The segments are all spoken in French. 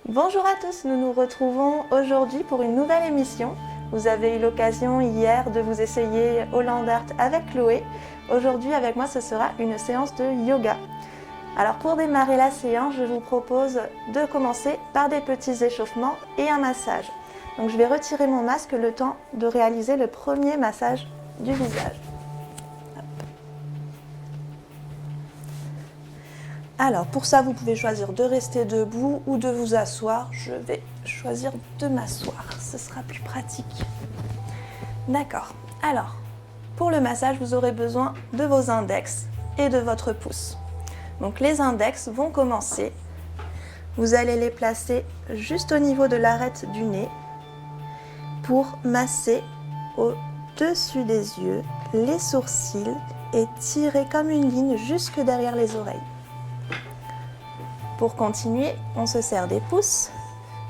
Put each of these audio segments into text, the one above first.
Bonjour à tous, nous nous retrouvons aujourd'hui pour une nouvelle émission. Vous avez eu l'occasion hier de vous essayer au Land Art avec Chloé. Aujourd'hui avec moi ce sera une séance de yoga. Alors pour démarrer la séance, je vous propose de commencer par des petits échauffements et un massage. Donc je vais retirer mon masque le temps de réaliser le premier massage du visage. Alors pour ça, vous pouvez choisir de rester debout ou de vous asseoir. Je vais choisir de m'asseoir, ce sera plus pratique. D'accord, alors pour le massage, vous aurez besoin de vos index et de votre pouce. Donc les index vont commencer, vous allez les placer juste au niveau de l'arête du nez pour masser au-dessus des yeux, les sourcils et tirer comme une ligne jusque derrière les oreilles. Pour continuer, on se sert des pouces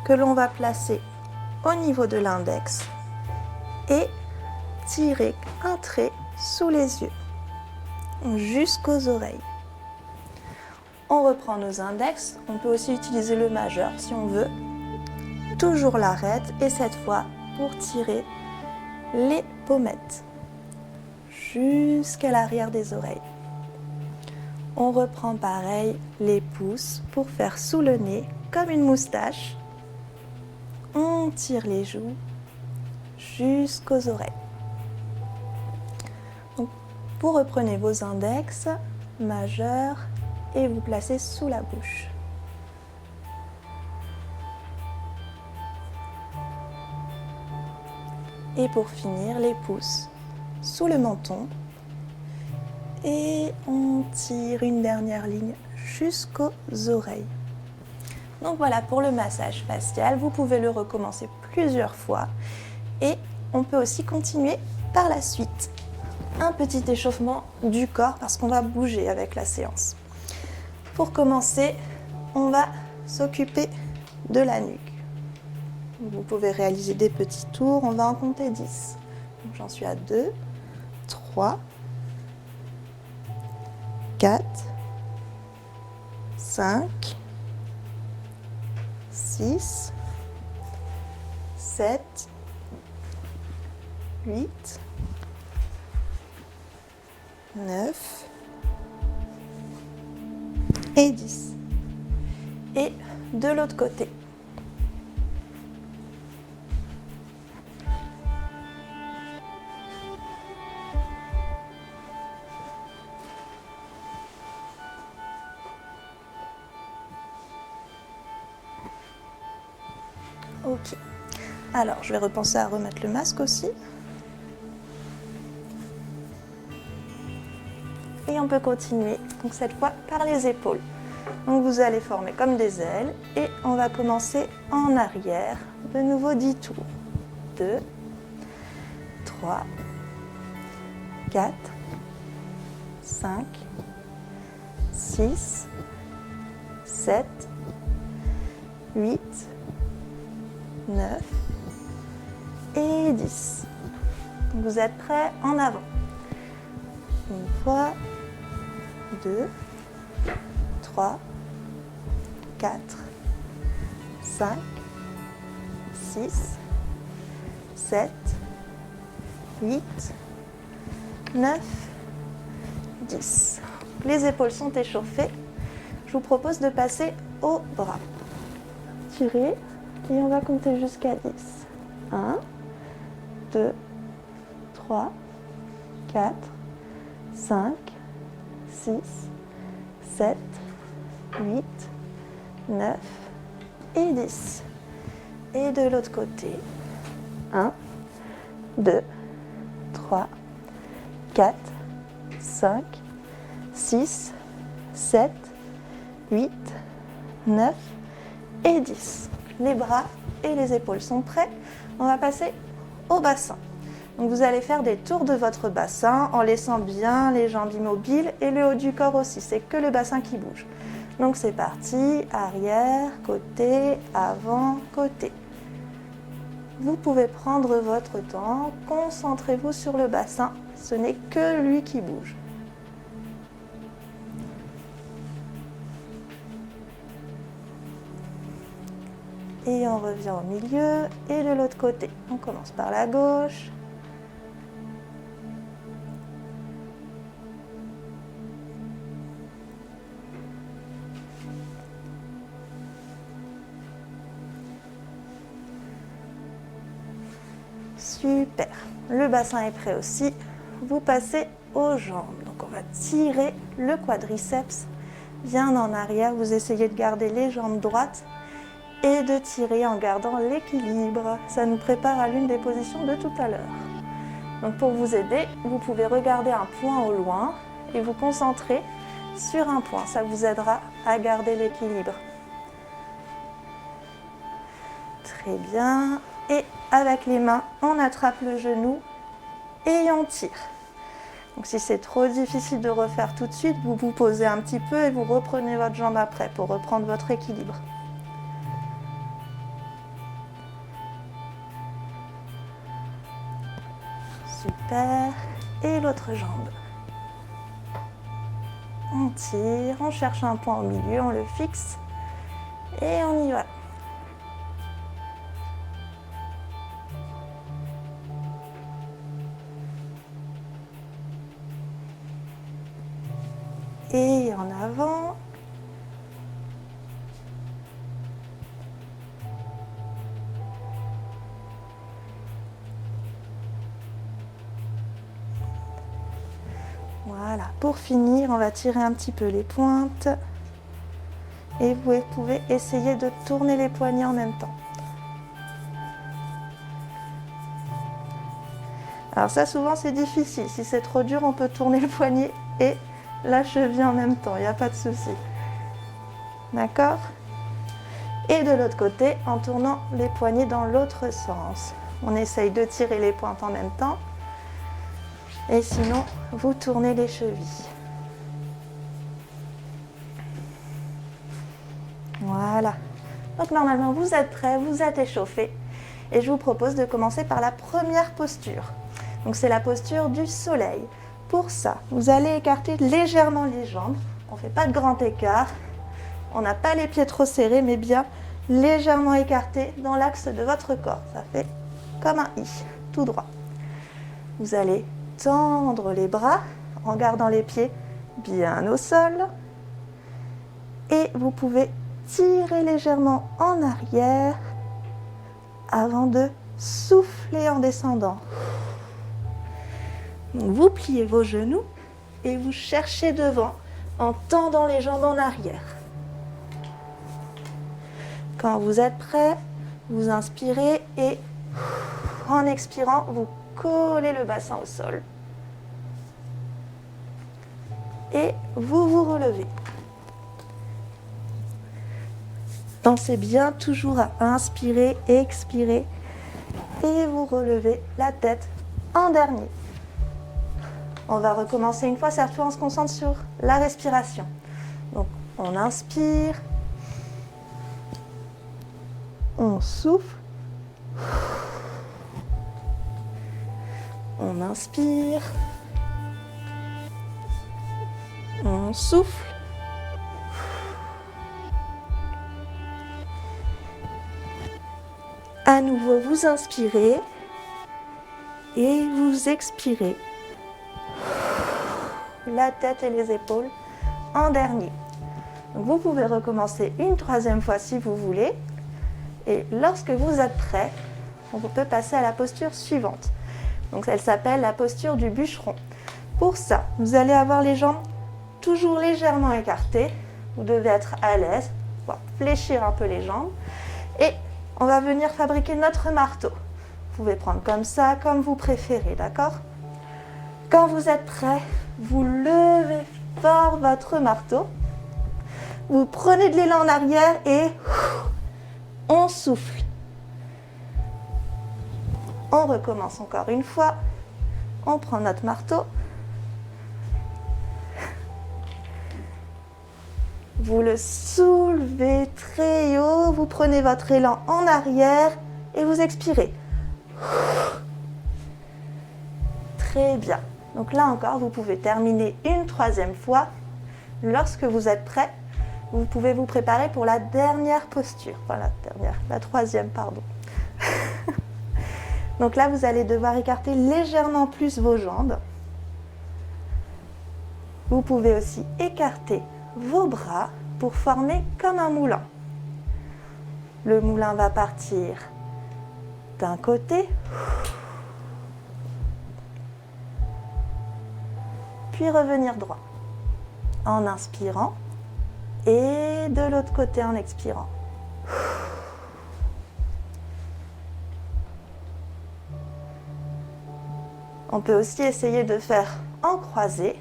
que l'on va placer au niveau de l'index et tirer un trait sous les yeux jusqu'aux oreilles. On reprend nos index, on peut aussi utiliser le majeur si on veut. Toujours l'arête et cette fois pour tirer les pommettes jusqu'à l'arrière des oreilles. On reprend pareil les pouces pour faire sous le nez comme une moustache. On tire les joues jusqu'aux oreilles. Donc, vous reprenez vos index, majeurs et vous placez sous la bouche. Et pour finir, les pouces sous le menton. Et on tire une dernière ligne jusqu'aux oreilles. Donc voilà pour le massage facial. Vous pouvez le recommencer plusieurs fois. Et on peut aussi continuer par la suite. Un petit échauffement du corps parce qu'on va bouger avec la séance. Pour commencer, on va s'occuper de la nuque. Vous pouvez réaliser des petits tours. On va en compter 10. J'en suis à 2, 3, 4, 5, 6, 7, 8, 9 et 10. Et de l'autre côté. Ok. Alors, je vais repenser à remettre le masque aussi. Et on peut continuer, donc cette fois par les épaules. Donc vous allez former comme des ailes et on va commencer en arrière. De nouveau 10 tours. 2, 3, 4, 5, 6, 7, 8, 9 et 10. Vous êtes prêts? En avant. Une fois, 2, 3, 4, 5, 6, 7, 8, 9, 10. Les épaules sont échauffées. Je vous propose de passer au bras. Tirez. Et on va compter jusqu'à 10. 1, 2, 3, 4, 5, 6, 7, 8, 9 et 10. Et de l'autre côté. 1, 2, 3, 4, 5, 6, 7, 8, 9 et 10. Les bras et les épaules sont prêts. On va passer au bassin. Donc vous allez faire des tours de votre bassin en laissant bien les jambes immobiles et le haut du corps aussi. C'est que le bassin qui bouge. Donc c'est parti. Arrière, côté, avant, côté. Vous pouvez prendre votre temps. Concentrez-vous sur le bassin. Ce n'est que lui qui bouge. Et on revient au milieu et de l'autre côté. On commence par la gauche. Super. Le bassin est prêt aussi. Vous passez aux jambes. Donc on va tirer le quadriceps bien en arrière. Vous essayez de garder les jambes droites et de tirer en gardant l'équilibre. Ça nous prépare à l'une des positions de tout à l'heure. Donc pour vous aider, vous pouvez regarder un point au loin et vous concentrer sur un point. Ça vous aidera à garder l'équilibre. Très bien. Et avec les mains, on attrape le genou et on tire. Donc si c'est trop difficile de refaire tout de suite, vous vous posez un petit peu et vous reprenez votre jambe après pour reprendre votre équilibre. Super. Et l'autre jambe. On tire, on cherche un point au milieu, on le fixe et on y va. Et en avant. Voilà, pour finir, on va tirer un petit peu les pointes. Et vous pouvez essayer de tourner les poignets en même temps. Alors ça, souvent, c'est difficile. Si c'est trop dur, on peut tourner le poignet et la cheville en même temps, il n'y a pas de souci. D'accord? Et de l'autre côté, en tournant les poignets dans l'autre sens. On essaye de tirer les pointes en même temps. Et sinon, vous tournez les chevilles. Voilà. Donc normalement, vous êtes prêts, vous êtes échauffés. Et je vous propose de commencer par la première posture. Donc c'est la posture du soleil. Pour ça, vous allez écarter légèrement les jambes. On ne fait pas de grand écart. On n'a pas les pieds trop serrés, mais bien légèrement écartés dans l'axe de votre corps. Ça fait comme un I, tout droit. Vous allez tendre les bras en gardant les pieds bien au sol. Et vous pouvez tirer légèrement en arrière avant de souffler en descendant. Vous pliez vos genoux et vous cherchez devant en tendant les jambes en arrière. Quand vous êtes prêt, vous inspirez et en expirant, vous collez le bassin au sol. Et vous vous relevez. Pensez bien toujours à inspirer, expirer et vous relevez la tête en dernier. On va recommencer une fois, cette fois on se concentre sur la respiration. Donc on inspire, on souffle, on inspire, on souffle, à nouveau vous inspirez et vous expirez. La tête et les épaules en dernier. Donc vous pouvez recommencer une troisième fois si vous voulez. Et lorsque vous êtes prêt, on peut passer à la posture suivante. Donc elle s'appelle la posture du bûcheron. Pour ça, vous allez avoir les jambes toujours légèrement écartées. Vous devez être à l'aise, voire fléchir un peu les jambes. Et on va venir fabriquer notre marteau. Vous pouvez prendre comme ça, comme vous préférez, d'accord? Quand vous êtes prêt, vous levez fort votre marteau. Vous prenez de l'élan en arrière et on souffle. On recommence encore une fois. On prend notre marteau. Vous le soulevez très haut. Vous prenez votre élan en arrière et vous expirez. Très bien. Donc là encore, vous pouvez terminer une troisième fois. Lorsque vous êtes prêt, vous pouvez vous préparer pour la dernière posture. Enfin, la troisième, pardon. Donc là, vous allez devoir écarter légèrement plus vos jambes. Vous pouvez aussi écarter vos bras pour former comme un moulin. Le moulin va partir d'un côté, puis revenir droit en inspirant et de l'autre côté en expirant. On peut aussi essayer de faire en croisé.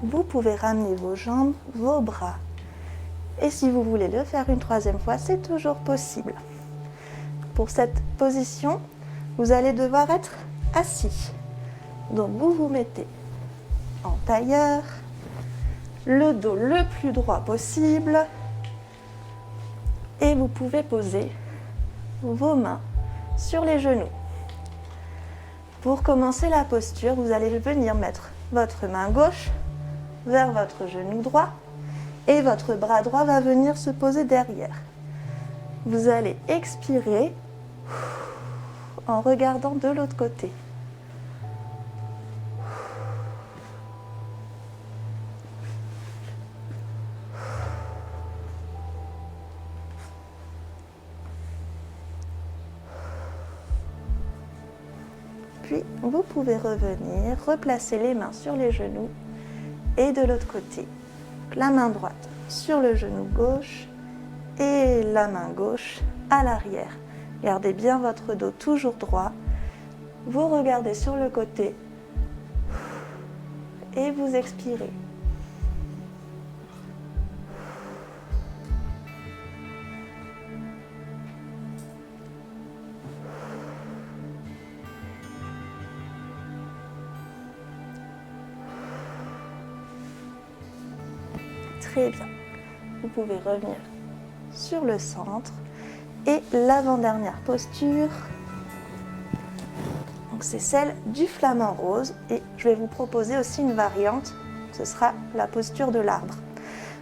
Vous pouvez ramener vos jambes, vos bras. Et si vous voulez le faire une troisième fois, c'est toujours possible. Pour cette position, vous allez devoir être assis. Donc vous vous mettez en tailleur, le dos le plus droit possible. Et vous pouvez poser vos mains sur les genoux. Pour commencer la posture, vous allez venir mettre votre main gauche vers votre genou droit et votre bras droit va venir se poser derrière. Vous allez expirer en regardant de l'autre côté. Puis vous pouvez revenir, replacer les mains sur les genoux et de l'autre côté, la main droite sur le genou gauche et la main gauche à l'arrière. Gardez bien votre dos toujours droit. Vous regardez sur le côté et vous expirez. Très bien. Vous pouvez revenir sur le centre et l'avant-dernière posture. Donc c'est celle du flamant rose et je vais vous proposer aussi une variante. Ce sera la posture de l'arbre.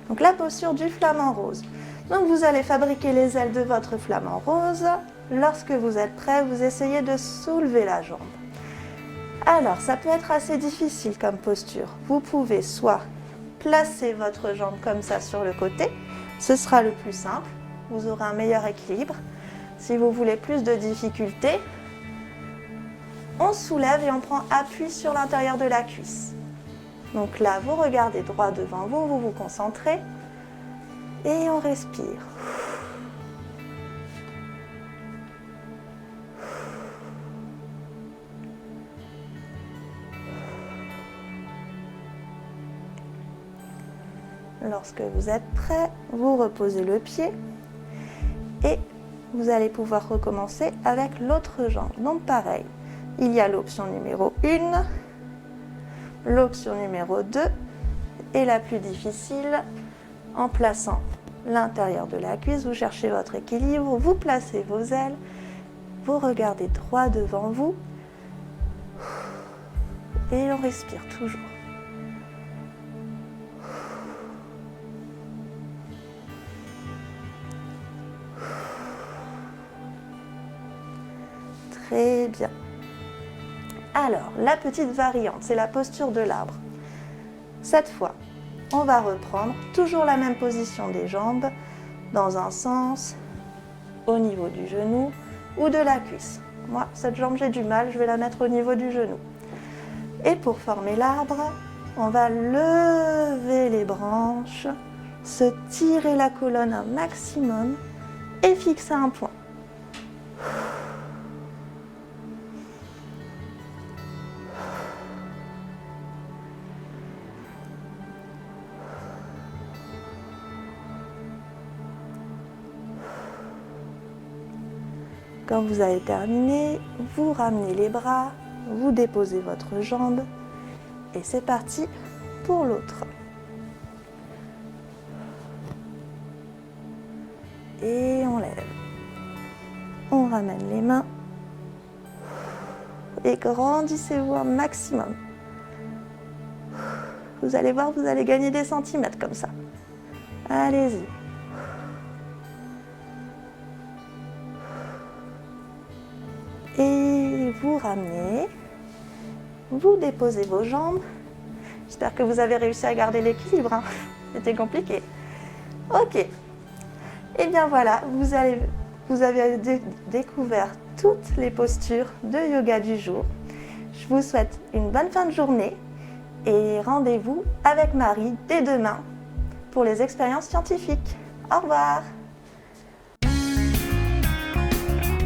Donc la posture du flamant rose. Donc vous allez fabriquer les ailes de votre flamant rose. Lorsque vous êtes prêt, vous essayez de soulever la jambe. Alors ça peut être assez difficile comme posture. Vous pouvez soit placez votre jambe comme ça sur le côté, ce sera le plus simple, vous aurez un meilleur équilibre. Si vous voulez plus de difficulté, on soulève et on prend appui sur l'intérieur de la cuisse. Donc là, vous regardez droit devant vous, vous vous concentrez et on respire. Lorsque vous êtes prêt, vous reposez le pied et vous allez pouvoir recommencer avec l'autre jambe. Donc pareil, il y a l'option numéro 1, l'option numéro 2 et la plus difficile, en plaçant l'intérieur de la cuisse, vous cherchez votre équilibre, vous placez vos ailes, vous regardez droit devant vous et on respire toujours. Très bien. Alors, la petite variante, c'est la posture de l'arbre. Cette fois, on va reprendre toujours la même position des jambes, dans un sens, au niveau du genou ou de la cuisse. Moi, cette jambe, j'ai du mal, je vais la mettre au niveau du genou. Et pour former l'arbre, on va lever les branches, se tirer la colonne un maximum et fixer un point. Quand vous avez terminé, vous ramenez les bras, vous déposez votre jambe et c'est parti pour l'autre. On ramène les mains et grandissez-vous un maximum. Vous allez voir, vous allez gagner des centimètres comme ça. Allez-y. Et vous ramenez, vous déposez vos jambes. J'espère que vous avez réussi à garder l'équilibre, hein. C'était compliqué. Ok. Et bien voilà, vous avez découvert toutes les postures de yoga du jour. Je vous souhaite une bonne fin de journée et rendez-vous avec Marie dès demain pour les expériences scientifiques. Au revoir!